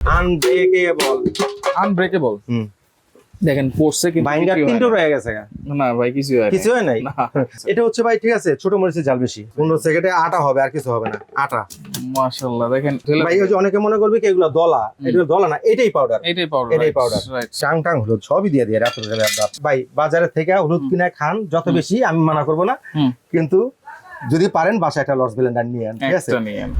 Unbreakable. Unbreakable. দেখেন পড়ছে কিন্তু ভাইঙ্গার তিনটে রয়ে গেছে। না ভাই কিছু হয় নাই। এটা হচ্ছে ভাই ঠিক আছে, ছোট মরিচের জাল বেশি। 15 সেকেন্ডে আটা হবে, আর কিছু হবে না। আটা মাশাআল্লাহ। দেখেন ভাই ওই যে অনেকে মনে করবে কি এগুলো দলা, এগুলো দলা না, এটাই পাউডার। এটাই পাউডার। রাইট। টাং হলুদ সবই দিয়ে রাত ভাই বাজারের থেকে হলুদ কিনে খান যত বেশি, আমি মানা করবো না, কিন্তু যদি পারেন বাসায় একটা লর্ডস ব্লেন্ডার নিয়ে আন, ঠিক আছে?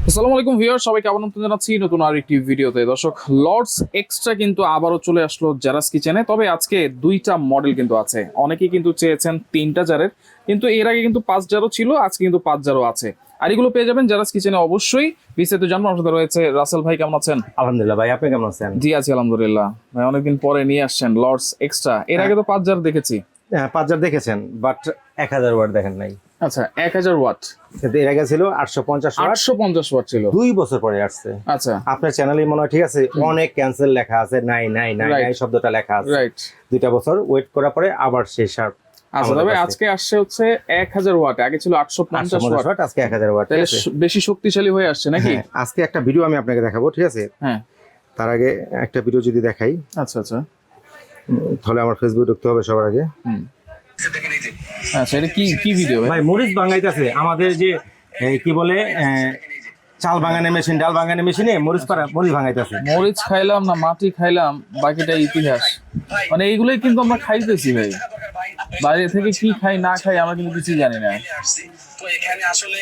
আসসালামু আলাইকুম ভিউয়ার, সবাইকে আমন্ত্রণ জানাচ্ছি নতুন আরেকটি ভিডিওতে। দর্শক, লর্ডস এক্সট্রা কিন্তু আবারও চলে আসলো জারাস কিচেনে। তবে আজকে দুইটা মডেল কিন্তু আছে। অনেকেই কিন্তু চেয়েছেন 3টা জারের, কিন্তু এর আগে কিন্তু 5 জারও ছিল, আজকে কিন্তু 5 জারও আছে। আর এগুলো পেয়ে যাবেন জারাস কিচেনে। অবশ্যই বিস্তারিত জানবো। আমার সাথে রয়েছে রাসেল ভাই। কেমন আছেন? আলহামদুলিল্লাহ ভাই, আপনি কেমন আছেন? জি আছি আলহামদুলিল্লাহ। ভাই অনেকদিন পরে নিয়ে আসছেন লর্ডস এক্সট্রা। এর আগে তো 5 জার দেখেছি। হ্যাঁ 5 জার দেখেছেন, বাট 1000 ওয়াট দেখেন নাই। আচ্ছা, 1000 ওয়াট। কিন্তু এর আগে ছিল 850 ওয়াট। 850 ওয়াট ছিল 2 বছর পরে আসছে। আচ্ছা, আপনার চ্যানেলে মনে হয় ঠিক আছে, অনেক ক্যান্সেল লেখা আছে, নাই শব্দটা লেখা আছে। রাইট। 2টা বছর ওয়েট করার পরে আবার সেই শার্প। আচ্ছা, তবে আজকে আসছে হচ্ছে 1000 ওয়াট, আগে ছিল 850 ওয়াট, আজকে 1000 ওয়াট। তাহলে বেশি শক্তিশালী হয়ে আসছে নাকি? আজকে একটা ভিডিও আমি আপনাকে দেখাবো, ঠিক আছে? হ্যাঁ, তার আগে একটা ভিডিও যদি দেখাই। আচ্ছা, তাহলে আমার ফেসবুক ঢুকতে হবে সবার আগে। আচ্ছা, এটা কি ভিডিও ভাই? মরিচ ভাঙাইতেছে আমাদের যে কি বলে চাল ভাঙানোর মেশিন, ডাল ভাঙানোর মেশিনে মরিচ ভাঙাইতেছে। মরিচ খাইলাম না মাটি খাইলাম, বাকিটা ইতিহাস। মানে এইগুলোই কিন্তু আমরা খাইতেছি ভাই। বাইরে থেকে কি খাই না খাই আমরা কিন্তু কিছু জানি না। তো এখানে আসলে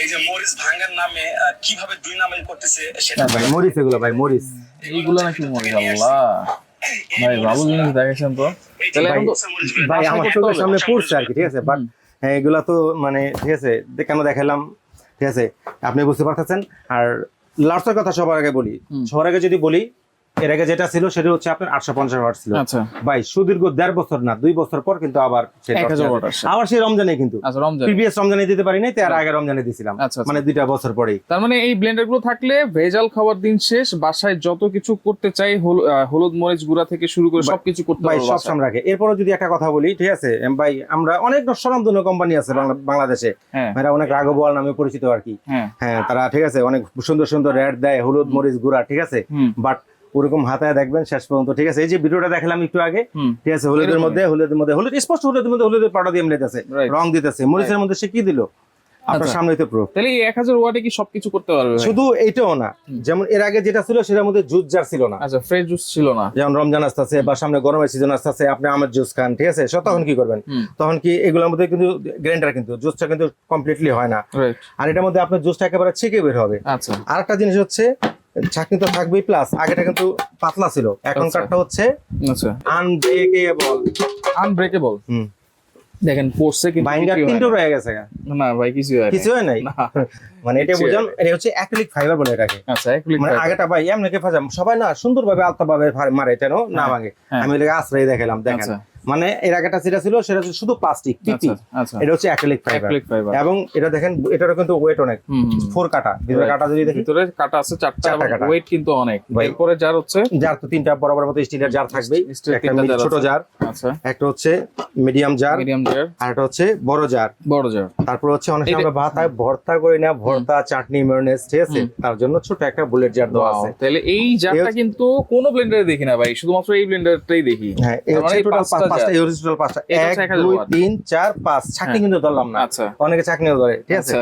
এই যে মরিচ ভাঙার নামে কিভাবে দুই নামে করতেছে সেটা ভাই মরিচ, এগুলো ভাই মরিচ, এইগুলো নাকি মরিচ? আল্লাহ ভাই, ভালো জিনিস দেখেছেন তো। তাহলে এখন তো ভাই আমার চোখের সামনে পড়ছে আর কি, ঠিক আছে? বাট এগুলা তো মানে ঠিক আছে, কেন দেখালাম, ঠিক আছে? আপনি বুঝতে পারতেছেন। আর লার্সের কথা সবার আগে বলি, সবার আগে যদি বলি, এর আগে যেটা ছিল সেটা হচ্ছে আপনার 850 ওয়াট ছিল। আচ্ছা ভাই সুদীর্ঘ 1.5 বছর না 2 বছর পর কিন্তু আবার 1000 ওয়াট আসছে। আবার সেই রমজানে, কিন্তু আচ্ছা রমজান, প্রিভিয়াস রমজানে দিতে পারি নাই, তার আগে রমজানে দিছিলাম। আচ্ছা, মানে 2টা বছর পরেই। তার মানে এই ব্লেন্ডার গুলো থাকলে ভেজাল খাওয়ার দিন শেষ। বাসায় যত কিছু করতে চাই, হলুদ মরিচ গুঁড়া থেকে শুরু করে সবকিছু করতে ভাই পারবো সব সামনে রাখে। এরপরও যদি একটা কথা বলি, ঠিক আছে ভাই, আমরা অনেক স্বনামধন্য কোম্পানি আছে বাংলাদেশে, এরা অনেক রাগবল নামে পরিচিত আর কি। হ্যাঁ তারা ঠিক আছে অনেক সুন্দর সুন্দর রেট দেয় হলুদ মরিচ গুঁড়া, ঠিক আছে? বাট ওরকম হাতায় দেখবেন শেষ পর্যন্ত, ঠিক আছে? এই যে ভিডিওটা দেখালাম একটু আগে, ঠিক আছে, হলুদের মধ্যে হলুদ স্পষ্ট, হলুদের পাউডার দিয়ে মিলাইতেছে, রং দিতেছে। মরিচের মধ্যে সে কি দিল আপনার সামনে তো প্রুফ। তাহলে 1000 ওয়াটে কি সবকিছু করতে পারবে? শুধু এইটাও না, যেমন এর আগে যেটা ছিল সেটার মধ্যে জুস জার ছিল না। আচ্ছা, ফ্রেশ জুস ছিল না। যেমন রমজান আসতেছে বা সামনে গরমের সিজন আসতেছে, আপনি আমের জুস খান, ঠিক আছে? তখন কি করবেন? তখন কি এগুলোর মধ্যে কিন্তু গ্রাইন্ডার, কিন্তু জুসটা কিন্তু কমপ্লিটলি হয় না। আর এটার মধ্যে আপনার জুসটা একেবারে ছেঁকে বের হবে। আচ্ছা, আরেকটা জিনিস হচ্ছে ছাঁকনি তো থাকবেই, প্লাস আগেটা কিন্তু পাতলা ছিল, এখনকারটা হচ্ছে আনব্রেকেবল। দেখেন পড়ছে কিন্তু ভাইঙ্গার তিনটে রয়ে গেছে। না ভাই কিছু হয় নাই। মানে এটা বুঝুন, এটা হচ্ছে অ্যাক্রিলিক ফাইবার বলে এটাকে। আচ্ছা, অ্যাক্রিলিক মানে আগেটা ভাই এমনকে ফাজাম সবাই না সুন্দরভাবে আলতাভাবে মারে কেন না ভাঙে। আমি এটাকে আশ্রয় দেখালাম, দেখেন। মানে এর আগেটা যেটা ছিল সেটা শুধু প্লাস্টিক, এটা হচ্ছে অ্যাক্রিলিক ফাইবার। এবং এটা দেখেন, এটারও কিন্তু ওয়েট অনেক, 4 কাটা ভিতরে কাটা, যদি দেখি ভিতরে কাটা আছে 4টা, ওয়েট কিন্তু অনেক। এরপরে জার হচ্ছে, জার তো 3টা বরাবর মতো স্টিলের জার থাকবেই, একটা ছোট জার, আচ্ছা, একটা হচ্ছে মিডিয়াম জার, আর একটা হচ্ছে বড় জার। তারপর হচ্ছে অনেক সময় আমরা ভাত ভর্তা করি না, ভর্তা চাটনি মেয়োনেজ, ঠিক আছে? তার জন্য ছোট একটা বুলেট জার দেওয়া আছে। তাহলে এই জারটা কিন্তু কোন ব্লেন্ডারে দেখি না ভাই, শুধুমাত্র এই ব্লেন্ডারটাই দেখি। হ্যাঁ, এই হচ্ছে টোটাল 5টা, অরিজিনাল 5টা, 1 2 3 4 5। ছাকনি কিন্তু ধরলাম না, অনেকে ছাকনিও ধরে, ঠিক আছে?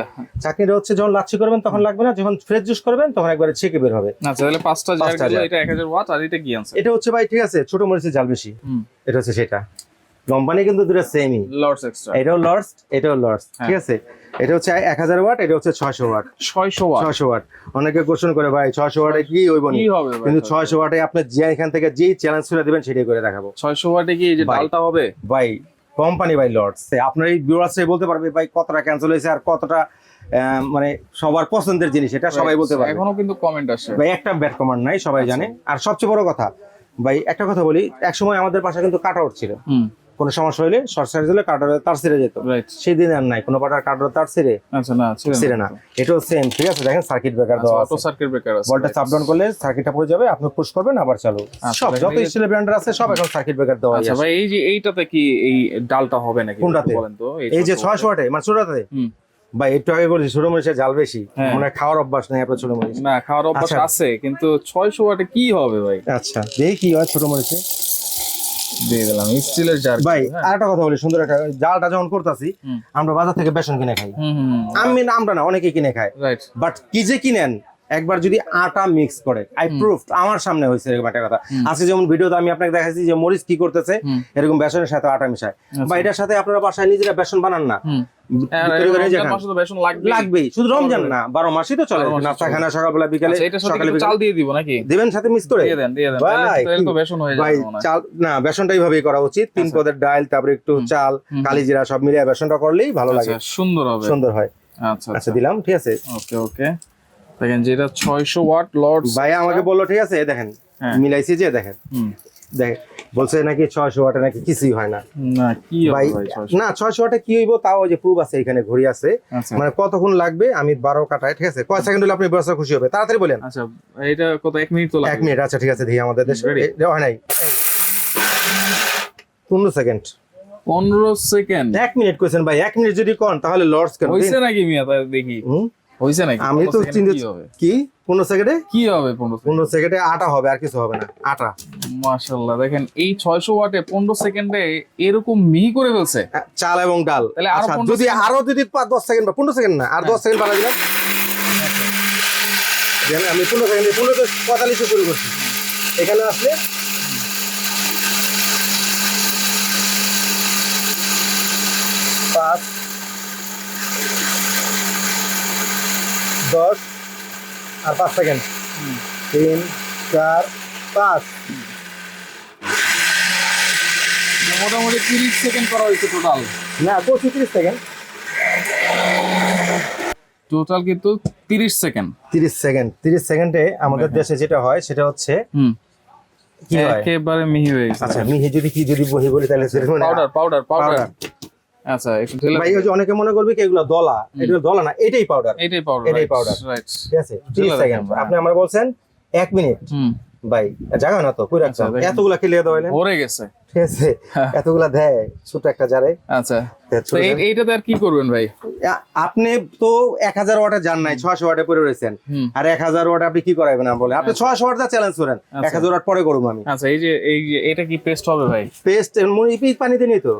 ছাকনিটা হচ্ছে যখন লাচ্ছি করবেন তখন লাগবে না, যখন ফ্রেশ জুস করবেন তখন একবারে ছেঁকে বের হবে। আচ্ছা, তাহলে 5টা জার গেল। এটা 1000 ওয়াট, আর এটা কি আছে? এটা হচ্ছে ভাই ঠিক আছে ছোট মরিচের জাল বেশি। এটা হচ্ছে সেটা। কোম্পানি কিন্তু দুটো সেমই, লর্ডস এক্সট্রা। এটাও লর্ডস, ঠিক আছে? এটা হচ্ছে 1000 ওয়াট, এটা হচ্ছে 600 ওয়াট। 600 ওয়াট। অনেকে কোশ্চেন করে ভাই 600 ওয়াটে কি হইব না, কিন্তু 600 ওয়াটে আপনি যে এখান থেকে যেই চ্যালেঞ্জ করে দিবেন সেটাই করে দেখাবো। 600 ওয়াটে কি এই যে ডালটা হবে ভাই? কোম্পানি ভাই লর্ডস। আপনার এই ভিউয়ার্সরাই বলতে পারবে ভাই কতটা ক্যান্সেল হয়েছে আর কতটা মানে সবার পছন্দের জিনিস, এটা সবাই বলতে পারবে। এখনো কিন্তু কমেন্ট আসে ভাই, একটা ব্যাড কমেন্ট নাই, সবাই জানে। আর সবচেয়ে বড় কথা ভাই, একটা কথা বলি, এক সময় আমাদের পাশে কিন্তু কাট আউট ছিল। কোনো সমস্যা হলে শর্ট সার্কিট হলে কাটারে তার ছিঁড়ে যেত, সেই দিন আর নাই, কোনো পাটার কাটারে তার ছিঁড়ে ছিঁড়ে না। এটাও সেম, ঠিক আছে? দেখেন সার্কিট ব্রেকার দেওয়া আছে, সার্কিট ব্রেকার আছে। বলটা চাপ ডাউন করলে সার্কিটটা পড়ে যাবে, আপনি পুশ করবেন আবার চালু। সব যত স্টিলের ব্র্যান্ডার আছে সব এখন সার্কিট ব্রেকার দেওয়া আছে। ভাই এই যে এইটাতে কি এই ডালটা হবে নাকি কোনটাতে বলেন তো? এই যে 600 ওয়াটে, মানে ছোটটাতে ভাই একটু আগে বলছি ছোট মরিচের জাল বেশি, মানে খাওয়ার অভ্যাস নেই আপনার ছোট মরিচ। না খাওয়ার অভ্যাস আছে, কিন্তু 600 ওয়াটে কি হবে ভাই? আচ্ছা দেখি কি হয় ছোট মরিচে। দিয়ে দিলাম স্টিলের জার। ভাই আরেকটা কথা বলি, সুন্দর একটা, জালটা যখন করতেছি আমরা বাজার থেকে বেসন কিনে খাই, আমরা না অনেকে কিনে খায়, রাইট। বাট কি যে কিনেন একবার যদি আটা মিক্স করে, আই প্রুফ আমার সামনে হয়েছে এরকম একটা কথা। আজকে যেমন ভিডিওতে আমি আপনাকে দেখাচ্ছি যে মরিচ কি করতেছে, এরকম বেসনের সাথে আটা মিশায়, বা এটার সাথে আপনারা বাসায় নিজেরা বেসন বানান না, লাগবেই, শুধু রমজান না 12 মাসই তো চলে, নাস্তা খানা সকালবেলা বিকালে, সকালে চাল দিয়ে দিব নাকি? দিবেন সাথে মিক্স করে, দিয়ে দেন তাহলে তো বেসন হয়ে ভাই যাবে। চাল না, বেসনটা এইভাবেই করা উচিত, 3 পদের ডাল, তারপরে একটু চাল, কালি জিরা সব মিলিয়ে বেসনটা করলেই ভালো লাগে, সুন্দর হবে, সুন্দর হয়। আচ্ছা আচ্ছা দিলাম, ঠিক আছে। ওকে ওকে, দেখেন যেটা 600 ওয়াট লর্ডস ভাই আমাকে বললো ঠিক আছে, দেখেন মিলাইছি যে দেখেন, দেখেন বলছে নাকি 600 ওয়াটে নাকি কিছুই হয় না। না কি হবে ভাই ভাই না 600 ওয়াটে কি হইব, তাও ওই যে প্রুফ আছে এখানে, ঘড়ি আছে, মানে কতক্ষণ লাগবে আমি 12 কাটায়, ঠিক আছে, কয় সেকেন্ড হলে আপনি বসা খুশি হবে, তাড়াতাড়ি বলেন। আচ্ছা এটা কত, 1 মিনিট তো লাগবে? 1 মিনিট, আচ্ছা ঠিক আছে, দেখি আমাদের দেশে হয় নাই 15 সেকেন্ড। 15 সেকেন্ড? 1 মিনিট কইছেন ভাই, 1 মিনিট যদি কোন তাহলে লর্ডস কেন হইছে নাকি মিয়া? তাই দেখি হইছে নাকি? আমি তো চিন্তা কি 15 সেকেন্ডে কি হবে? 15 সেকেন্ডে আটা হবে, আর কিছু হবে না, আটা। মাশাআল্লাহ, দেখেন এই 600 ওয়াটে 15 সেকেন্ডে এরকম মিহি করে ফেলছে চাল এবং ডাল। তাহলে আরো আচ্ছা 15 যদি আরো যদি 10 সেকেন্ড বা 15 সেকেন্ড না, আর 10 সেকেন্ড বাড়াই দিলাম, দেন আমি 15 সেকেন্ডে 15 তো 45 শুরু করছি, এখানে আসলে 5 10 আর 5 সেকেন্ড, 3 4 5, মোটামুটি 30 সেকেন্ড করা হয়েছে টোটাল। না 35 সেকেন্ড, টোটাল কিন্তু 30 সেকেন্ড। 30 সেকেন্ড, 30 সেকেন্ডে আমাদের দেশে যেটা হয় সেটা হচ্ছে কি হয়, একেবারে মিহি হয়ে গেছে। আচ্ছা মিহি যদি কি যদি বহি বলি তাহলে পাউডার আচ্ছা একটু ঢেলে ভাই, ওই যে অনেকে মনে করবে কি এগুলো দলা, এগুলো দলা না, এটাই পাউডার, এটাই পাউডার, রাইট, ঠিক আছে। 30 সেকেন্ড আপনি আমার বলছেন 1 মিনিট, ভাই জায়গা না তো কই রাখছেন, এতগুলা খেলিয়ে দেওয়া হইলেন, ভরে গেছে, ঠিক আছে, এতগুলা দেয় ছোট একটা জারে। আচ্ছা তো এইটাতে আর কি করবেন ভাই? আপনি তো 1000 ওয়াটে যান নাই, 600 ওয়াটে পড়ে রয়েছেন, আর 1000 ওয়াট আপনি কি করাবেন না বলে, আপনি 600 ওয়াট দা চ্যালেঞ্জ করেন, 1000 ওয়াট পরে করব আমি। আচ্ছা এই যে এটা কি পেস্ট হবে ভাই? পেস্ট পানিতে নেই তো,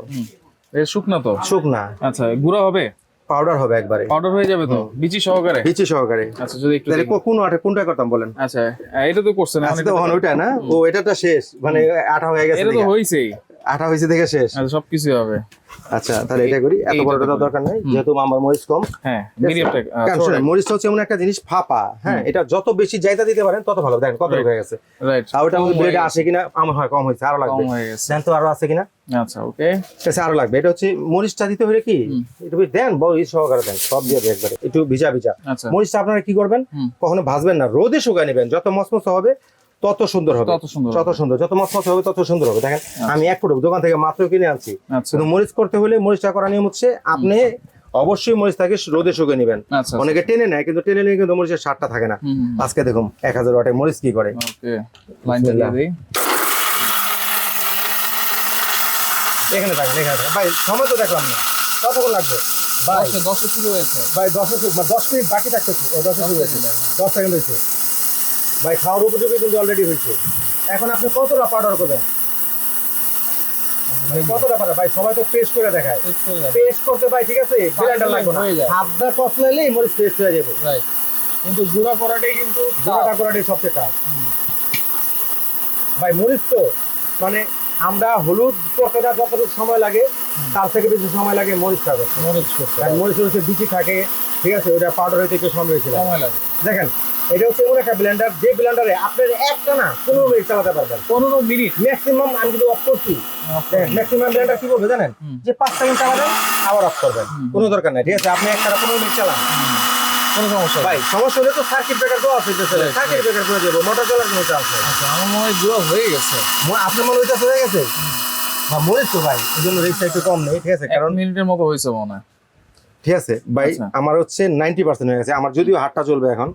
শুকনা তো, শুকনা। আচ্ছা গুঁড়া হবে? পাউডার হবে, একবারে পাউডার হয়ে যাবে তো, বিচি সহকারে? বিচি সহকারে। আচ্ছা যদি একটু তাহলে কোন ওয়াটে কোনটা করতাম বলেন? আচ্ছা এটা তো করছেন, আচ্ছা তো ওইটা না, ও এটাটা শেষ, মানে আটা হয়ে গেছে, এটা তো হইছেই, আটা হয়েছে দেখে শেষ। আচ্ছা সবকিছু হবে। আচ্ছা তাহলে এটা করি, এত বড়টা দরকার নাই, যেহেতু আমার মরিচ কম। হ্যাঁ মিডিয়ামটা, মরিচটা হচ্ছে এমন একটা জিনিস ফাঁপা, হ্যাঁ, এটা যত বেশি জায়গা দিতে পারেন তত ভালো। দেখেন কত হয়ে গেছে, রাইট, আর ওটার মধ্যে ব্লেডে আসে কিনা, আমার হয় কম হয়েছে, আরো লাগবে, কম হয়ে গেছে, দেন তো আরো আছে কিনা। আচ্ছা ওকে, ঠিক আছে আরো লাগবে। এটা হচ্ছে মরিচটা দিতে হলে কি একটু দেন, বড় সহকারে দেন, সব দিয়ে দেন একবারে, একটু ভিজা ভিজা। আচ্ছা মরিচটা আপনারা কি করবেন, কখনো ভাজবেন না, রোদে শুকায় নেবেন, যত মচমচে হবে তত সুন্দর হবে, তত সুন্দর, যত মচমচে হবে তত সুন্দর হবে। দেখেন আমি এক ফুট দোকান থেকে মাত্র কিনে আনছি, কিন্তু মরিচ করতে হলে মরিচটা করা নিয়ম হচ্ছে আপনি অবশ্যই মরিচটাকে রোদে শুকিয়ে নেবেন। অনেকে টেনে নেয়, কিন্তু টেনে নিয়ে কিন্তু মরিচের স্বাদটা থাকে না। আজকে দেখুন 1000 ওয়াটের মরিচ কি করে। ওকে লাইনটা দিয়ে দেই, এখানে থাকেন, এখানে থাকেন ভাই, সময় তো দেখলাম না, কতক্ষণ লাগবে ভাই? 10 শুরু হয়েছে ভাই, 10 মিনিট বাকি থাকতেছে, 10 শুরু হয়েছে, 10 সেকেন্ড হয়েছে ভাই, খাওয়ার উপযোগী কিন্তু অলরেডি হয়েছে। এখন আপনি কতটা পাউডার করবেন, কতটা পাউডার ভাই? সবাই তো পেস্ট করে দেখায়, পেস্ট করতে ভাই, ঠিক আছে, ব্লেন্ডার লাগবে না, হাতটা কষলাইলেই মরিচ পেস্ট হয়ে যাবে, রাইট, কিন্তু গুঁড়া করাটাই কিন্তু গুঁড়া করাটাই সবচেয়ে টাফ ভাই। মরিচ তো মানে আমরা হলুদ করতে যতটুকু সময় লাগে তার থেকে বেশি সময় লাগে মরিচটা করতে, মরিচ হচ্ছে বিচি থাকে, ঠিক আছে, ওটা পাউডার হইতে একটু সময় বেশি লাগে। দেখেন এটা হচ্ছে এমন একটা ব্লেন্ডার, যে ব্লেন্ডারে আপনার একটা না 15 মিনিট চালাতে পারবেন, 15 মিনিট ম্যাক্সিমাম। আমি যদি অফ করছি, ম্যাক্সিমাম ব্লেন্ডার কি বলবে জানেন, যে 5 সেকেন্ড চালাবেন আবার অফ করবেন, কোনো দরকার নাই, ঠিক আছে, আপনি একটা 15 মিনিট চালান, কোনো সমস্যা ভাই। সমস্যা হলে তো সার্কিট ব্রেকার দেওয়া আছে, সার্কিট ব্রেকার করে দেবো, মোটর চলার কোনো চান্স নেই। আচ্ছা আমার মনে হয় গুঁড়া হয়ে গেছে, আপনার মনে হইতে হয়ে গেছে বা মরিচ তো ভাই, এই জন্য রেটটা একটু কম নেই, ঠিক আছে, কারণ 1 মিনিটের মতো হয়েছে মনে হয়, ঠিক আছে ভাই। আমার হচ্ছে 90% হয়ে গেছে, আমার যদিও হাতটা চলবে এখন,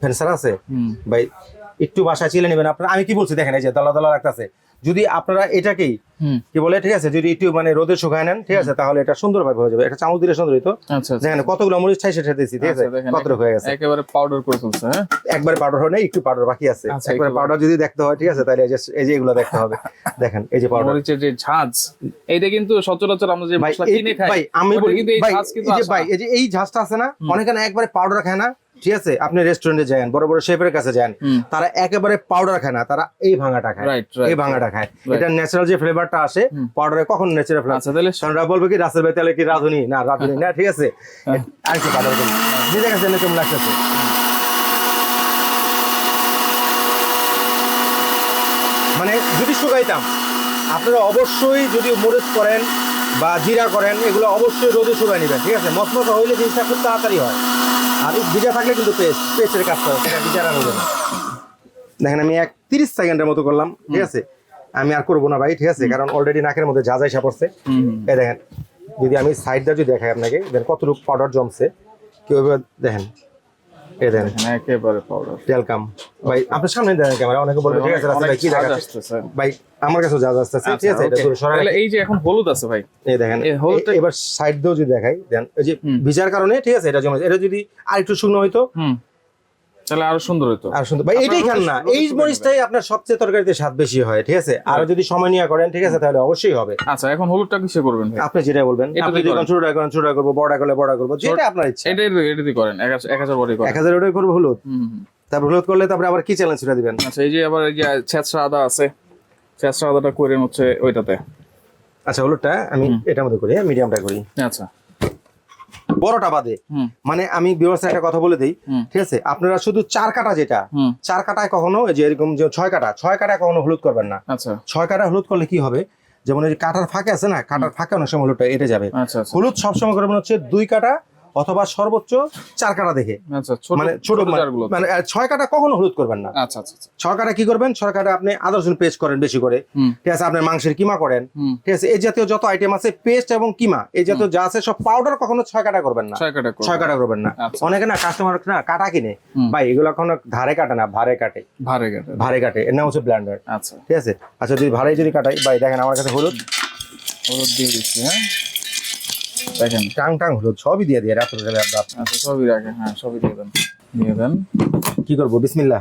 ফ্যান স্যার আছে ভাই, একটু বাসায় চিলে নেবেন আপনারা। আমি কি বলছি দেখেন, এই যে দলা দলা রাখতেছে, যদি আপনারা এটাকেই কি বলে, ঠিক আছে, যদি একটু মানে রোদে শুকায় নেন, ঠিক আছে, তাহলে এটা সুন্দরভাবে হয়ে যাবে। এটা চামচ দিলে সুন্দর হইতো। দেখেন কতগুলো মরিচ ঠাই সেটা দিয়েছি, ঠিক আছে, কতটুকু হয়ে গেছে, একেবারে পাউডার করে ফেলছে। হ্যাঁ, একবারে পাউডার হয় না, একটু পাউডার বাকি আছে। একবারে পাউডার যদি দেখতে হয়, ঠিক আছে, তাহলে এই যে এগুলো দেখতে হবে। দেখেন এই যে পাউডার, মরিচের যে ঝাঁজ, এইটা কিন্তু সচরাচর আমরা যে মশলা কিনে খাই, ভাই আমি বলি কিন্তু এই ভাই, ঝাঁজ কিন্তু এই যে ভাই এই যে এই ঝাঁজটা আছে না, অনেকে না একবারে পাউডার খায় না, ঠিক আছে, আপনি রেস্টুরেন্টে যান, বড় বড় শেফের কাছে যান, তারা একেবারে পাউডার খায় না, তারা এই ভাঙাটা খায়, এই ভাঙাটা খায়। এটা ন্যাচারাল যে ফ্লেভারটা আসে, পাউডারে কখন ন্যাচারাল ফ্লেভার। আচ্ছা, তাহলে কারণ বলবে কি রাসেল ভাই তাহলে কি রাঁধুনি না, রাঁধুনি না, ঠিক আছে, আর কি পাউডার করি নিজের কাছে কেমন লাগতেছে। মানে যদি শুকাইতাম, আপনারা অবশ্যই যদি মরিচ করেন বা জিরা করেন, এগুলো অবশ্যই রোদে শুকাই নেবেন, ঠিক আছে, মশমশা হইলে জিনিসটা খুব তাড়াতাড়ি হয়। আর ভিজা থাকলে কিন্তু পেস্টের কাজ করে, সেটা বিচারা হবে না। দেখেন আমি 30 সেকেন্ডের মতো করলাম, ঠিক আছে, আমি আর করবো না ভাই, ঠিক আছে, কারণ অলরেডি নাকের মধ্যে যা যাই পড়ছে। এই দেখেন, যদি আমি সাইডটা যদি দেখাই আপনাকে, দেখেন কতটুকু পাউডার জমছে, কেউ দেখেন, এই দেখেন একেবারে পাউডার। ওয়েলকাম ভাই, আপনার সামনে দেখেন ক্যামেরা, অনেকে বলবে ঠিক আছে রাসেল ভাই কি দেখাচ্ছে, ভাই আমার কাছে যা যাচ্ছে, ঠিক আছে, এটা পুরো সরাই। তাহলে এই যে এখন হলুদ আছে ভাই, এই দেখেন এবার সাইড দিয়েও যদি দেখাই, দেন এই যে ভিজার কারণে, ঠিক আছে, এটা জমে, এটা যদি আর একটু শুকনো হইতো তাহলে আরো সুন্দর হতো, আর সুন্দর। ভাই এটাই খান না, এই মরিচটাই আপনার সবচেয়ে তরকারিতে স্বাদ বেশি হয়, ঠিক আছে, আর যদি সময় নিয়ে করেন, ঠিক আছে, তাহলে অবশ্যই হবে। আচ্ছা, এখন হলুদটা কিসে করবেন ভাই? আপনি যেটা বলবেন, আপনি যখন ছোটটা করেন ছোটটা করবো, বড়টা করলে বড়টা করবো, যেটা আপনার ইচ্ছা। এটাই করেন 1000 বড়ি করেন, 1000 ওটাই করবো হলুদ। তারপর হলুদ করলে তারপরে আবার কি চ্যালেঞ্জ সেটা দিবেন। আচ্ছা, এই যে আবার এই যে ছেঁচড়া আদা আছে, ছেঁচড়া আদাটা করেন হচ্ছে ওইটাতে। আচ্ছা, হলুদটা আমি এটার মধ্যে করি, মিডিয়ামটা করি, আচ্ছা, বড়টা বাদে। মানে আমি ভিউয়ার্সের একটা কথা বলে দিই, ঠিক আছে, আপনারা শুধু 4 কাটা, যেটা 4 কাটায় কখনো, এই যে এরকম যে 6 কাটায় কখনো হলুদ করবেন না। আচ্ছা, 6 কাটা হলুদ করলে কি হবে, যেমন এই যে কাটার ফাঁকে আছে না, কাটার ফাঁকে অনেক সময় হলুদটা এঁটে যাবে। আচ্ছা, হলুদ সবসময় করবেন হচ্ছে 2 কাটা অথবা সর্বোচ্চ 4 কাটা দেখে, আচ্ছা, মানে ছোট মানে 6 কাটা কখনো হলুদ করবেন না। আচ্ছা, আচ্ছা, 6 কাটা কি করবেন, 6 কাটা আপনি আদা রসুন পেস্ট করেন বেশি করে, ঠিক আছে, আপনার মাংসের কিমা করেন, ঠিক আছে, এই জাতীয় যত আইটেম আছে, পেস্ট এবং কিমা এই জাতীয় যা আছে সব পাউডার কখনো 6 কাটা করবেন না, 6 কাটা করবেন না। অনেকে না কাস্টমার না কাটা কিনে, ভাই এগুলো কখনো ধারে কাটে না, ভারে কাটে, ভারে কাটে, এর নাম হচ্ছে ব্লেন্ডার। আচ্ছা, ঠিক আছে। আচ্ছা, যদি ভারে যদি কাটাই, ভাই দেখেন আমার কাছে হলুদ দিয়ে দিচ্ছি। হ্যাঁ, দেখেন টাং হলুদ সবই দিয়ে দিয়ে রাত্রে যাবে। আচ্ছা, সবই রাখে, হ্যাঁ সবই দিয়ে দেন। কি করবো, বিসমিল্লাহ।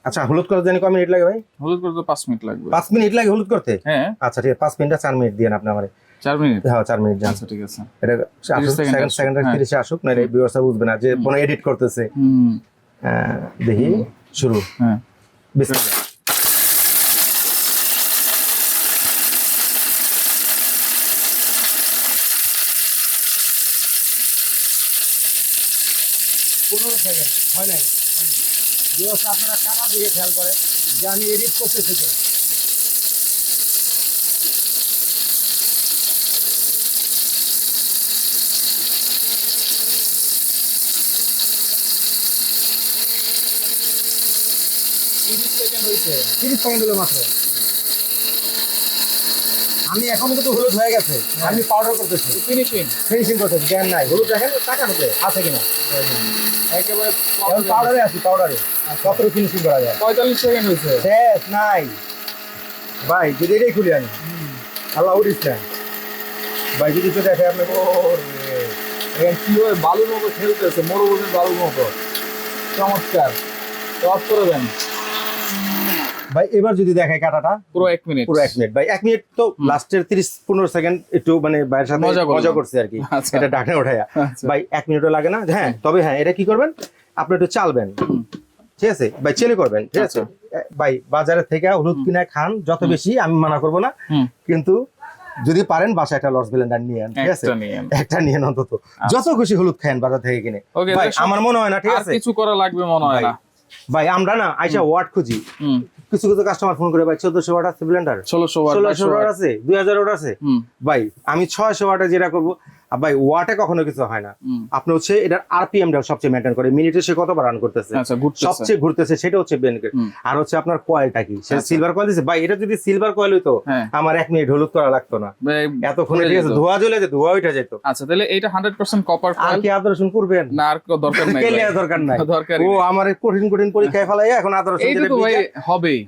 আচ্ছা, হলুদ করতে জানি কয় মিনিট লাগে ভাই? হলুদ করতে 5 মিনিট লাগবে। 5 মিনিট লাগে হলুদ করতে? হ্যাঁ। আচ্ছা, ঠিক আছে, 5 মিনিট 4 মিনিট দিয়েন আপনি আমারে। 4 মিনিট? হ্যাঁ, 4 মিনিট যান। আচ্ছা, ঠিক আছে। এটা সেকেন্ড 30 আসুক, না ভিউয়ার্স বুঝবে না যে কোনো এডিট করতেছে। দেখি শুরু। হ্যাঁ, বিসমিল্লাহ। হয় নাই, আপনারা কাটা দিকে খেয়াল করেন যে আমি এডিট করতেছি কিনা। হয়েছে 30 সেকেন্ড হলো মাত্র। আমি এখন কিন্তু হলুদ হয়ে গেছে, আমি পাউডার করতেছি, ফিনিশিং করতেছি। জ্ঞান নাই, হলুদ দেখেন টাকা ঢুকে আছে কিনা, একেবারে পাউডারে আছি, পাউডারে কত ফিনিশিং করা যায়। 45 সেকেন্ড হয়েছে, শেষ নাই ভাই। যদি এটাই খুলি আমি, আল্লাহ উঠিস না ভাই, যদি তো দেখে আপনি কি হয়, বালুর মতো খেলতেছে, মরুভূমির বালুর মতো, চমৎকার। অফ করে দেন ভাই। এবার যদি দেখায় কাটাটা পুরো 1 মিনিট, ভাই 1 মিনিট তো লাস্টের 30-15 সেকেন্ড একটু মানে বাইরের সাথে মজা করছে আর কি, এটা ডাকনা ওঠায়া ভাই। 1 মিনিটও লাগে না। হ্যাঁ, তবে হ্যাঁ, এটা কি করবেন, আপনি একটু চালবেন, ঠিক আছে ভাই, চেলে করবেন, ঠিক আছে ভাই। বাজারের থেকে হলুদ কিনে খান যত বেশি, আমি মানা করবো না, কিন্তু যদি পারেন বাসায় একটা লস ব্লেন্ডার নিয়ে আন, ঠিক আছে, একটা নিয়ে অন্তত, যত খুশি হলুদ খান বাজার থেকে কিনে। ভাই আমার মনে হয় না, ঠিক আছে, কিছু করা লাগবে মনে হয় না ভাই। আমরা না আইসা ওয়াট খুঁজি, কিছু কিছু কাস্টমার ফোন করে, ভাই 1400 ওয়াট আছে ব্লেন্ডার, 1600 ওয়াট আছে, 2000 ওয়াট আছে। ভাই আমি 600 ওয়াটে যেটা করবো, ভাই ওয়াটে কখনো কিছু হয় না। আপনি হচ্ছে এটার আরপিএম টা সবচেয়ে মেইনটেইন করে, মিনিটে সে কতবার রান করতেছে, আচ্ছা, ঘুরতেছে। সবচেয়ে ঘুরতেছে, সেটা হচ্ছে বেনিফিট। আর হচ্ছে আপনার কয়েলটা কি, সে সিলভার কয়েল দিছে ভাই, এটা যদি সিলভার কয়েল হইতো আমার 1 মিনিট হলুদ করা লাগতো না এতক্ষণে, ঠিক আছে, ধোয়া জ্বলে যেত, ধোয়া উঠে যেত। আচ্ছা, তাহলে এটা 100% কপার আর কয়েল। কি আদর্শন করবেন না, আর কোনো দরকার নাই কেলে দরকার নাই, দরকার ও আমার কঠিন কঠিন পরীক্ষায় ফেলাই এখন আদর্শন এইটা তো ভাই হবেই।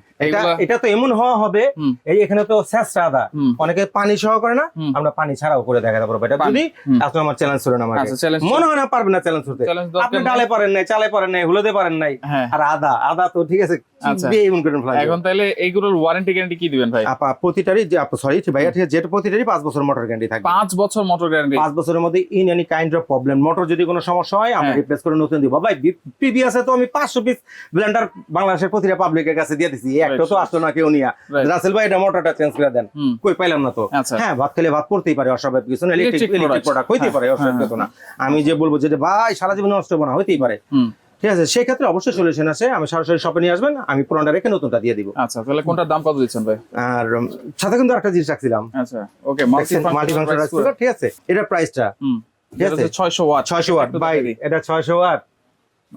এটা তো এমন হওয়া হবে, এই এখানে তো শেষটা আদা, অনেকে পানি সহ করে না, আমরা পানি ছাড়াও করে দেখাতে পারবো। এটা যদি আপনি আমার চ্যালেঞ্জ করেন, আমাকে মনে হয় না পারবেন না চ্যালেঞ্জ করতে, আপনি ডালে পারেন নাই, চালে পারেন নাই, হলুদে পারেন নাই, আর আদা তো ঠিক আছে। এখন তাহলে এইগুলোর ওয়ারেন্টি গ্যারান্টি কি দিবেন ভাই? আপা প্রতিটারই, সরি ভাইয়া, ঠিক আছে, যেটা প্রতিটারই 5 বছর মোটর গ্যারান্টি থাকবে। 5 বছর মোটর গ্যারান্টি। 5 বছরের মধ্যে in any kind of problem, motor যদি কোনো সমস্যা হয় আমরা রিপ্লেস করে নতুন দিব। ভাই প্রিভিয়াসে তো আমি 500 পিস ব্লেন্ডার বাংলাদেশের প্রতিটা পাবলিকের কাছে দিয়ে দিছি, একটা তো আসলো না কেউ নিয়া, রাসেল ভাই এটা মোটরটা চেঞ্জ করে দেন, কই পাইলাম না তো। হ্যাঁ, ভাত খেলে ভাত পড়তেই পারে, অস্বাভাবিক কিছু না, ইলেকট্রিক প্রোডাক্ট হইতেই পারে, অস্বাভাবিক কিছু না। আমি যে বলবো যে ভাই সারা জীবন নষ্ট হবে না, হইতেই পারে, ঠিক আছে, সেই ক্ষেত্রে অবশ্যই সলিউশন আছে। আমি সরাসরি শপে নিয়ে আসবেন, আমি পুরোটা রেখে নতুনটা দিয়ে দিব। আচ্ছা, তাহলে কোনটার দাম কত দিচ্ছেন ভাই? আর সাথে কিন্তু একটা জিনিস রাখছিলাম। আচ্ছা, ওকে, মাল্টি ফাংশন, ঠিক আছে, এটা প্রাইসটা ঠিক আছে 600 ওয়াট। 600 ওয়াট ভাই, এটা 600 ওয়াট।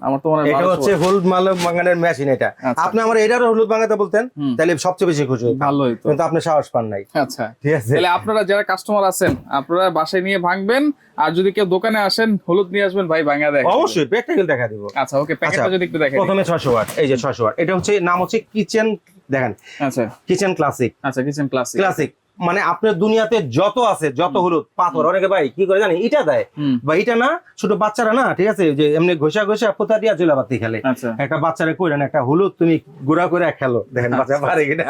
আমার তো মনে হয় এটা হচ্ছে হলুদ ভাঙানোর মেশিন। এটা আপনি আমার এটারও হলুদ ভাঙাতে বলতেন, তাহলে সবচেয়ে বেশি খুশি হইতাম, ভালো হইতো, কিন্তু আপনি সাহস পান নাই। আচ্ছা, ঠিক আছে, তাহলে আপনারা যারা কাস্টমার আছেন, আপনারা বাসায় নিয়ে ভাঙবেন, আর যদি কেউ দোকানে আসেন হলুদ নিয়ে আসবেন, ভাই ভাঙা দেয় অবশ্যই প্র্যাকটিক্যাল দেখা দিব। আচ্ছা, ওকে, প্যাকেটটা যদি একটু দেখেন। প্রথমে 600 ওয়াট, এই যে 600 ওয়াট, এটা হচ্ছে নাম হচ্ছে কিচেন, দেখেন, আচ্ছা, কিচেন ক্লাসিক। আচ্ছা, কিচেন ক্লাসিক। ক্লাসিক মানে আপনার দুনিয়াতে যত আছে, যত হলুদ পাথর, অনেকে ভাই কি করে জানি ইটা দেয়, বা ইটা না, ছোট বাচ্চারা না, ঠিক আছে, যে এমনি ঘষা ঘষা পোতা দিয়া চুলাবাতি খেলে, একটা বাচ্চারা কইরা না, একটা হলুদ তুমি গুঁড়া করে খেলো, দেখেন বাচ্চা পারে কিনা।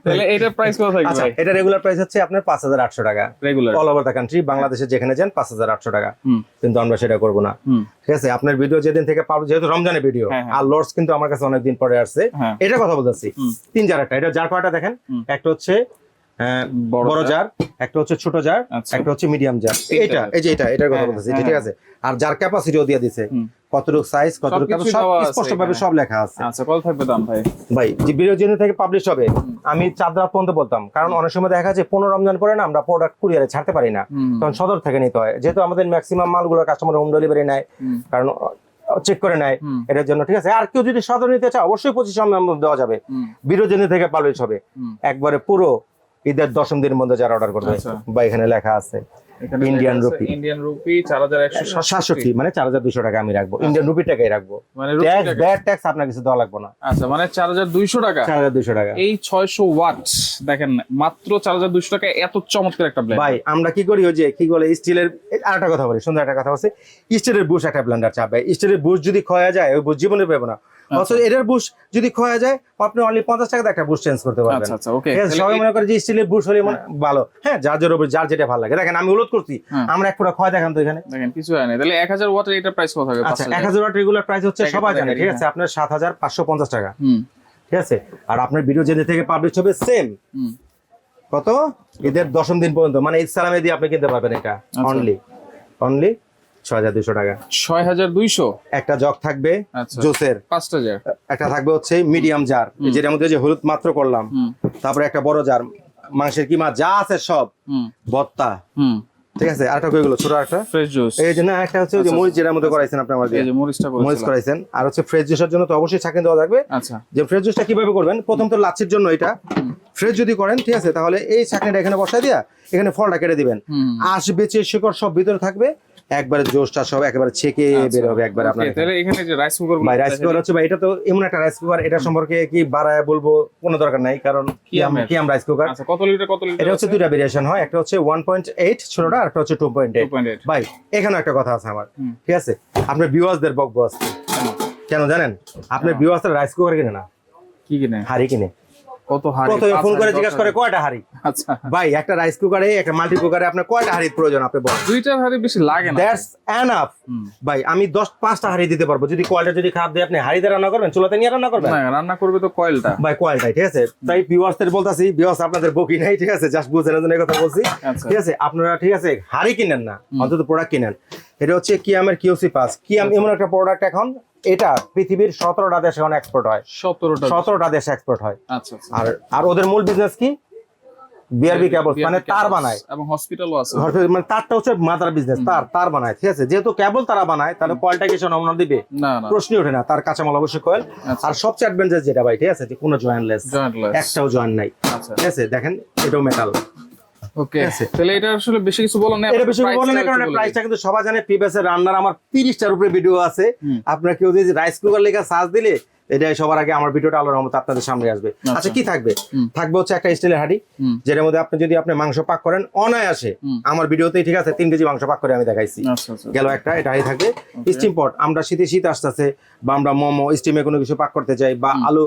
তাহলে এটার প্রাইস কত থাকবে ভাই? এটা রেগুলার প্রাইস হচ্ছে আপনার 5800 টাকা, regular all over the country, বাংলাদেশে যেখানে যান 5800 টাকা, কিন্তু আমরা সেটা করব না। ঠিক আছে, আপনার ভিডিও যেদিন থেকে পাবো, যেহেতু রমজানের ভিডিও, আর লর্ডস কিন্তু আমার কাছে অনেকদিন পরে আসছে, এটা কথা বলতেছি 3 জারটা, এটা জার কয়টা দেখেন, একটা হচ্ছে বড় জার, একটা হচ্ছে ছোট জার, একটা হচ্ছে মিডিয়াম জার, এটা এই যে এটার কথা বলতেছি, ঠিক আছে, আর জার ক্যাপাসিটিও দিয়ে দিছে, কতটুকু সাইজ, কতটুকু সব স্পষ্টভাবে সব লেখা আছে। আচ্ছা, কত থাকবে দাম ভাই? ভাই যে ভিডিও যেদিন থেকে পাবলিশ হবে, আমি 4 রাত পর্যন্ত বলতাম, কারণ অনেক সময় দেখা যায় 15 রমজান পরে না আমরা প্রোডাক্ট কুরিয়ারে ছাড়তে পারি না, তখন সদর থেকে নিতে হয়, যেহেতু আমাদের ম্যাক্সিমাম মালগুলো কাস্টমার হোম ডেলিভারি নেয়, কারণ চেক করে নেয় এটার জন্য, ঠিক আছে। আর কেউ যদি সদর নিতে চায় অবশ্যই 25 দেওয়া যাবে, ভিডিও যেদিন থেকে পাবলিশ হবে, একবারে পুরো ঈদের 10ম দিনের মধ্যে যারা অর্ডার করবে, বা এখানে লেখা আছে ইন্ডিয়ান রুপি 4167, মানে 4200 টাকা আমি রাখবো, ইন্ডিয়ান রুপি টাকাই রাখবো, মানে ট্যাক্স আপনার কিছু দেওয়া লাগবে না। আচ্ছা, মানে 4200 টাকা, 4200 টাকা এই 600 ওয়াট, দেখেন মাত্র 4200 টাকা, এত চমৎকার একটা ব্লেন্ডার। ভাই আমরা কি করি, ওই যে কি বলে স্টিলের, আরেকটা কথা বলি, সুন্দর একটা কথা বলছি, স্টিলের বুশ একটা ব্লেন্ডার চাপ, ভাই স্টিলের বুশ যদি ক্ষয় যায়, ওই বুশ জীবনে পাবো না, অথচ এটার বুশ যদি ক্ষয় যায়, আপনি অনলি 50 টাকাতে একটা বুশ চেঞ্জ করতে পারবেন। আচ্ছা, ওকে, সবাই মনে করে যে স্টিলের বুশ হলে ভালো, হ্যাঁ, যার যেটা ভালো লাগে। দেখেন আমি উল্লেখ করছি, আমরা এক পুরো ক্ষয় দেখান তো এখানে, দেখেন কিছু হয় না। তাহলে 1000 ওয়াটের এটা প্রাইস কত হবে? আচ্ছা, 1000 ওয়াট রেগুলার প্রাইস হচ্ছে সবাই জানে, ঠিক আছে, আপনার 7550 টাকা, ঠিক আছে। আর আপনার ভিডিও যেদিন থেকে পাবলিশ হবে সেম কত, ঈদের 10ম দিন পর্যন্ত, মানে ঈদ সালামে দিয়ে আপনি কিনতে পারবেন এটা অনলি 6200 টাকা। 6200 একটা জগ থাকবে জুসের, 5টা জার, একটা থাকবে হচ্ছে মিডিয়াম জার, যেটার মধ্যে যে হলুদ মাত্র করলাম, তারপরে একটা বড় জার, মাংসের কিমা যা আছে সব, ভর্তা, ঠিক আছে, আরেকটা কই গেল ছোট একটা ফ্রেশ জুস, এই যে না, একটা হচ্ছে ওই যে মরিচ যেটার মধ্যে করাইছেন আপনি, আমাদের এই যে মরিচ করাইছেন, আর হচ্ছে ফ্রেশ জুসের জন্য তো অবশ্যই ছাঁকনি দেওয়া লাগবে। আচ্ছা, যে ফ্রেশ জুসটা কিভাবে করবেন, প্রথম তো লাচ্ছির জন্য এটা ফ্রেশ যদি করেন, ঠিক আছে, তাহলে এই ছাঁকনিটা এখানে বসায় দিয়া এখানে ফলটা কেটে দিবেন, আঁশ বেঁচে শিকড় সব ভিতরে থাকবে, একবারে জোসটা সব একেবারে ছেকে বের হবে একবার আপনার। তাহলে এখানে যে রাইস কুকার, ভাই রাইস কুকার হচ্ছে ভাই, এটা তো এমন একটা রাইস কুকার, এটা সম্পর্কে কি বাড়ায় বলবো কোনো দরকার নাই, কারণ কিয়াম রাইস কুকার। আচ্ছা, কত লিটার এটা হচ্ছে দুইটা ভেরিয়েশন হয়, একটা হচ্ছে 1.8 ছোটটা, আর একটা হচ্ছে 2.8। ভাই এখানে একটা কথা আছে আমার, ঠিক আছে, আপনার ভিউয়ার্সদের বকবো আছে, কেন জানেন, আপনার ভিউয়ার্সরা রাইস কুকার কিনে না, কি কিনে, হাড়ি কিনে। কত হাড়ি, ফোন করে জিজ্ঞাসা করে কয়টা হাড়ি। আচ্ছা ভাই, একটা রাইস কুকারে, একটা মাল্টি কুকারে আপনার কয়টা হাড়ির প্রয়োজন, আপনি বলেন। 2টা হাড়ি বেশি লাগে না, দ্যাটস এনাফ। ভাই আমি 5টা হাড়ি দিতে পারবো, যদি কয়েলটা যদি খারাপ দেয়, আপনি হাড়িতে রান্না করবেন, চুলাতে নিয়ে রান্না করবেন? না, রান্না করবে তো কয়েলটা, ভাই কয়েলটাই, ঠিক আছে। তাই ভিউয়ার্সদের বলতাছি, ভিউয়ার্স আপনাদের বকি নাই, ঠিক আছে, জাস্ট বুঝেন এই কথা বলছি, ঠিক আছে। আপনারা ঠিক আছে হাড়ি কিনেন না, অন্তত প্রোডাক্ট কিনেন। এটা হচ্ছে কিয়ামের কিউসি পাস, কিয়াম এমন একটা প্রোডাক্ট, এখন এটা পৃথিবীর 17টা দেশে এখন এক্সপোর্ট হয়, 17টা দেশে এক্সপোর্ট হয়। আচ্ছা, আর ওদের মূল বিজনেস কি, বিআরবি কেবল মানে তার cables বানায় এবং হসপিটালও আছে। মানে তারটা হচ্ছে মাদার বিজনেস, তার বানায়, ঠিক আছে। যেহেতু কেবল তারা বানায় তাহলে কয়েলটা কিছু নমুনা দিবে, না না প্রশ্নই ওঠে না, তার কাঁচামাল অবশ্যই কয়েল। আচ্ছা। আর সবচেয়ে অ্যাডভান্টেজ যেটা ভাই, ঠিক আছে, যে কোনো জয়েন্টলেস, জয়েন্টলেস একটাও জয়েন্ট নাই, আচ্ছা ঠিক আছে। দেখেন এটাও মেটাল। ওকে, আছে। তাহলে এটা আসলে বেশি কিছু বলার নেই, এটা বেশি বলে না, কারণ প্রাইসটা কিন্তু সবাই জানে। প্রিভিয়াসের রান্নার আমার 30টার উপরে ভিডিও আছে, আপনারা কেউ যদি রাইস কুকার লেখা সার্চ দিলে এটা সবার আগে আমার ভিডিওটা আলোর রহমতে আপনাদের সামনে আসবে। আচ্ছা কি থাকবে? থাকবে হচ্ছে একটা স্টিলের হাঁড়ি, যেটার মধ্যে আপনি যদি আপনি মাংস পাক করেন অনায়াসে, আমার ভিডিওতেই ঠিক আছে 3 কেজি মাংস পাক করে আমি দেখাইছি। আচ্ছা আচ্ছা গেল একটা, এটা হাঁড়ি থাকবে। স্টিম পট, আমরা শীত আসতেছে বা আমরা মোমো স্টিমে কোনো কিছু পাক করতে চাই, বা আলু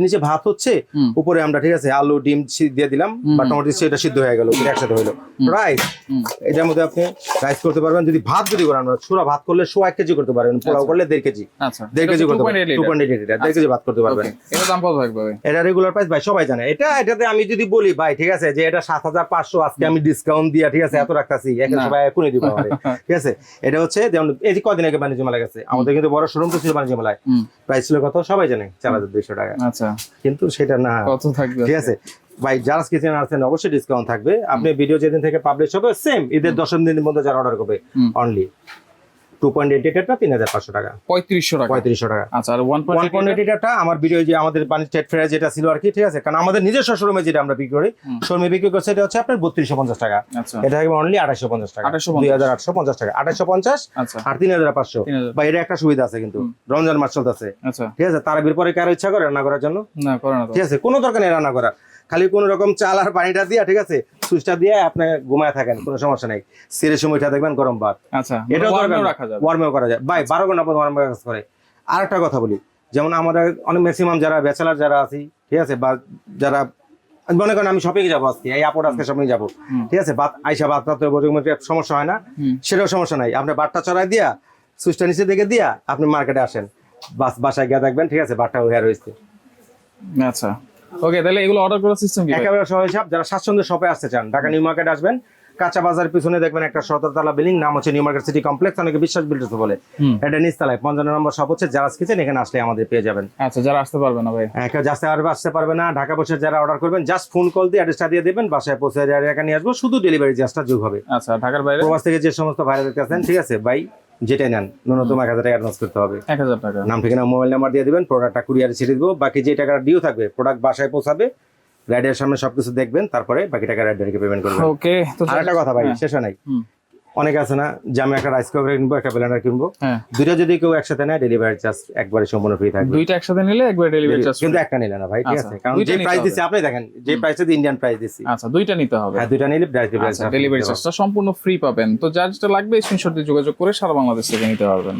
নিচে ভাত হচ্ছে, উপরে আমরা ঠিক আছে আলু ডিম দিয়ে দিলাম বা টমেটো সেটা সিদ্ধ হয়ে গেল, একসাথে হইলো। রাইস, এটার মধ্যে আপনি রাইস করতে পারবেন। যদি ভাত করেন, আমরা ছোড়া ভাত করলে 1.5 কেজি করতে পারবেন, পোলাও করলে 1.5 কেজি, আচ্ছা 1.5 কেজি করতে পারবেন, 2.8 লিটার 1.5 কেজি ভাত করতে পারবেন। এটা দাম কত থাকবে ভাই? এটা রেগুলার প্রাইস ভাই সবাই জানে। এটাতে আমি যদি বলি ভাই, ঠিক আছে, যে এটা 7500, আজকে আমি ডিসকাউন্ট দিয়া, ঠিক আছে, এত রাখতাছি, এখন সবাই কোনে দিব আমারে, ঠিক আছে। এটা হচ্ছে যেমন এই যে কদিন আগে বাণিজ্য মেলা গেছে, আমাদের কিন্তু বড় শোরুম তো ছিল বাণিজ্য মেলায়, প্রাইস ছিল কত সবাই জানে, 4200 টাকা। আচ্ছা, কিন্তু সেটা না, কত থাকবে? ঠিক আছে ভাই, জারাস কিচেন আছেন অবশ্যই ডিসকাউন্ট থাকবে। আপনি ভিডিও যেদিন থেকে পাবলিশ হবে সেম ঈদের 10 দিনের মধ্যে যারা অর্ডার করবে অনলি 2.8 লিটারটা 3500 টাকা, 3500 টাকা। টাকা। আচ্ছা, আর 1.8 লিটারটা আমার ভিডিও যে আমাদের বাণিজ্য ট্রেড ফেয়ার যেটা ছিল আর কি, ঠিক আছে, কারণ আমাদের নিজস্ব শোরুমে যেটা আমরা বিক্রি করি, শোরুমে বিক্রি করছে এটা হচ্ছে আপনার 3250 টাকা। আচ্ছা, এটা থাকবে অনলি 2850 টাকা, 2850 টাকা, 2850 আচ্ছা আর 3500। বা এটা একটা সুবিধা আছে কিন্তু, রমজান মাস চলতেছে, আচ্ছা, ঠিক আছে, তারাবির পরে কারো ইচ্ছা করে রান্না করার জন্য, না করে না তো। ঠিক আছে, কোনো দরকার নেই রান্না করার, খালি কোন রকম চাল আর পানিটা দিয়া, ঠিক আছে, সুইচটা দিয়ে আপনি ঘুমায় থাকেন, কোনো সমস্যা নাই। সিরের সময়টা দেখবেন গরম ভাত, আচ্ছা, এটাও ওয়ার্মেও দরকার, রাখা যাবে, ওয়ার্মেও করা যায় ভাই, 12 ঘন্টা পর্যন্ত ওয়ার্ম কাজ করে। আর একটা কথা বলি, যেমন আমাদের অনেক ম্যাক্সিমাম যারা ব্যাচেলার যারা আছি, ঠিক আছে, বা যারা মনে করেন আমি শপিং যাবো আজকে, এই আপদ আজকে শপিং যাবো, ঠিক আছে, ভাত আইসা ভাত সমস্যা হয় না, সেটাও সমস্যা নাই। আপনি বাটটা চড়াই দিয়া, সুইচটা নিচে দিকে দিয়া আপনি মার্কেটে আসেন, বাসায় গিয়ে দেখবেন, ঠিক আছে, বাটটা হয়ে রয়েছে। আচ্ছা ওকে, তাহলে এগুলো অর্ডার করার সিস্টেম কি? একেবারে সহজ হিসাব। যারা স্বাচ্ছন্দ্য শপে আসতে চান, ঢাকা নিউ মার্কেট আসবেন, কাঁচা বাজার পিছনে দেখবেন একটা 17 তলা বিল্ডিং, নাম হচ্ছে নিউ মার্কেট সিটি কমপ্লেক্স, অনেকে বিশ্বাস বিল্ডার্স বলে। এটা নিচতলায় 55 নম্বর শপ হচ্ছে জারাস কিচেন, এখানে আসলে আমাদের পেয়ে যাবেন। আচ্ছা, যারা আসতে পারবে না ভাই, কেউ আসতে পারবে না, ঢাকা বসে যারা অর্ডার করবেন জাস্ট ফোন কল দিয়ে অ্যাড্রেসটা দিয়ে দেবেন, বাসায় পৌঁছে টাকা নিয়ে আসবো, শুধু ডেলিভারি চার্জটা যোগ হবে। আচ্ছা, ঢাকার বাইরে প্রবাস থেকে যে সমস্ত ভাইরা দেখতে আছেন, ঠিক আছে ভাই, যেটাই নেন ন্যূনতম 1000 টাকা অ্যাডভান্স করতে হবে। 1000 টাকা, নাম ঠিকানা মোবাইল নাম্বার দিয়ে দিবেন, প্রোডাক্টটা কুরিয়ারে ছেড়ে দেবো, বাকি যে টাকাটা ডিউ থাকবে প্রোডাক্ট বাসায় পৌঁছাবে, রাইডের সামনে সবকিছু দেখবেন, তারপরে বাকি টাকা রাইডারকে পেমেন্ট করবেন। ওকে, তো আর একটা কথা ভাই, শেষ নাই, অনেকে আছে না যে আমি একটা রাইস কুকার কিনবো, একটা ব্লেন্ডার কিনবো, দুইটা যদি কেউ একসাথে নেয় ডেলিভারি চার্জ একবারে সম্পূর্ণ ফ্রি থাকবে। দুইটা একসাথে নিলে একবার ডেলিভারি চার্জ, কিন্তু একটা নিলে না ভাই, ঠিক আছে, কারণ যে প্রাইস দিছি আপনি দেখেন, যে প্রাইসে ইন্ডিয়ান প্রাইস দিছি, আচ্ছা দুইটা নিতে হবে, হ্যাঁ দুইটা নিলে ডেলিভারি চার্জটা সম্পূর্ণ ফ্রি পাবেন। তো যার যেটা লাগবে স্ক্রিনশট দিয়ে যোগাযোগ করে সারা বাংলাদেশ থেকে নিতে পারবেন।